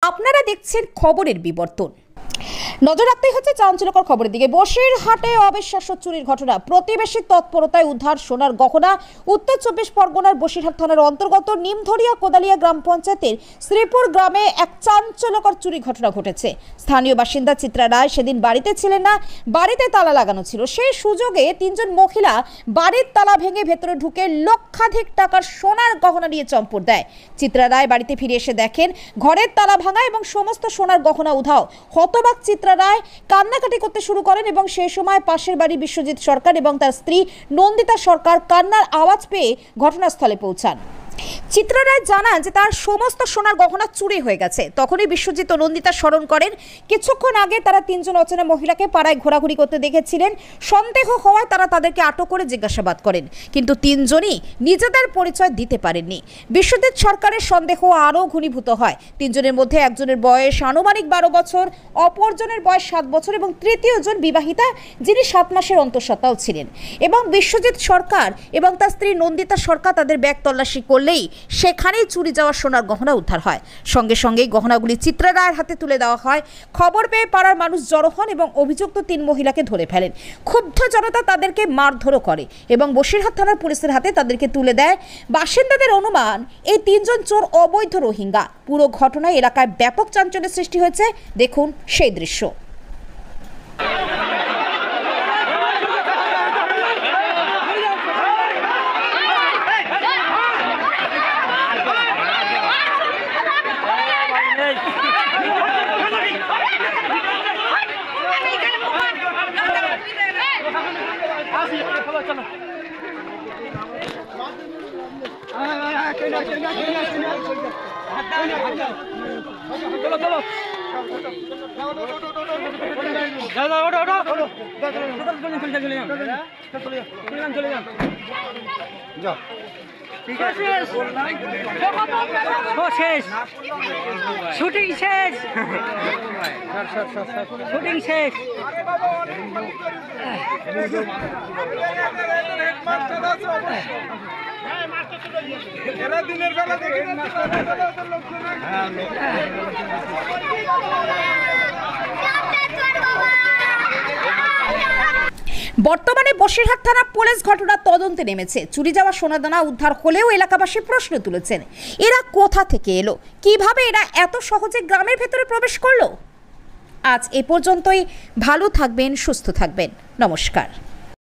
আপনারা দেখছেন খবরের বিবর্তন। নজর রাখতে হচ্ছে চাঞ্চল্যকর খবরের দিকে। বসিরহাটে অবিশ্বাস্য চুরির ঘটনা, প্রতিবেশী তৎপরতায় উদ্ধার সোনার গহনা। উত্তর 24 পরগনার বসিরহাট থানার অন্তর্গত নিমধরিয়া কোদালিয়া গ্রাম পঞ্চায়েতের শ্রীপুর গ্রামে এক চাঞ্চল্যকর চুরি ঘটনা ঘটেছে। স্থানীয় বাসিন্দা চিত্রা রায় সেদিন বাড়িতে ছিলেন না, বাড়িতে তালা লাগানো ছিল। সেই সুযোগে 3 জন মহিলা বাড়ির তালা ভেঙে ভেতরে ঢুকে লক্ষাধিক টাকার সোনার গহনা নিয়ে চম্পট দেয়। চিত্রা রায় বাড়িতে ফিরে এসে দেখেন ঘরের তালা ভাঙা এবং সমস্ত সোনার গহনা উধাও। হতবাক চিত্রা রায় কান্নাকাটি করতে শুরু করেন এবং সেই সময় পাশের বাড়ি বিশ্বজিৎ সরকার এবং তার স্ত্রী নন্দিতা সরকার কান্নার আওয়াজ পেয়ে ঘটনাস্থলে পৌঁছান। চিত্রা রায় জানান যে তার সমস্ত সোনার গহনা চুরি হয়ে গেছে। তখনই বিশ্বজিৎ ও নন্দিতা স্মরণ করেন কিছুক্ষণ আগে তারা 3 জন অচেনা মহিলাকে পাড়ায় ঘোরাঘুরি করতে দেখেছিলেন। সন্দেহ হওয়ায় তারা তাদেরকে আটক করে জিজ্ঞাসাবাদ করেন, কিন্তু 3 জনই নিজেদের পরিচয় দিতে পারেননি। বিশ্বজিৎ সরকারের সন্দেহ আরও ঘনীভূত হয়। 3 জনের মধ্যে একজনের বয়স আনুমানিক 12 বছর, অপরজনের বয়স 7 বছর এবং তৃতীয় জন বিবাহিতা যিনি 7 মাসের অন্তঃসত্ত্বাও ছিলেন। এবং বিশ্বজিৎ সরকার এবং তার স্ত্রী নন্দিতা সরকার তাদের ব্যাগ তল্লাশি করলেই সেখানেই চুরি যাওয়া সোনার গহনা উদ্ধার হয়। সঙ্গে সঙ্গেই গহনাগুলি চিত্রা রায়ের হাতে তুলে দেওয়া হয়। খবর পেয়ে পাড়ার মানুষ জড়ো হন এবং অভিযুক্ত 3 মহিলাকে ধরে ফেলেন। ক্ষুব্ধ জনতা তাদেরকে মারধরও করে এবং বসিরহাট থানার পুলিশের হাতে তাদেরকে তুলে দেয়। বাসিন্দাদের অনুমান এই 3 জন চোর অবৈধ রোহিঙ্গা। পুরো ঘটনায় এলাকায় ব্যাপক চাঞ্চল্যের সৃষ্টি হয়েছে। দেখুন সেই দৃশ্য। শুটিং শেষ, শুটিং শেষ। বর্তমানে বসিরহাট থানা পুলিশ ঘটনার তদন্তে নেমেছে। চুরি যাওয়া সোনাদানা উদ্ধার হলেও এলাকাবাসী প্রশ্ন তুলেছেন, এরা কোথা থেকে এলো, কিভাবে এরা এত সহজে গ্রামের ভেতরে প্রবেশ করলো। আজ এ পর্যন্তই। ভালো থাকবেন, সুস্থ থাকবেন। নমস্কার।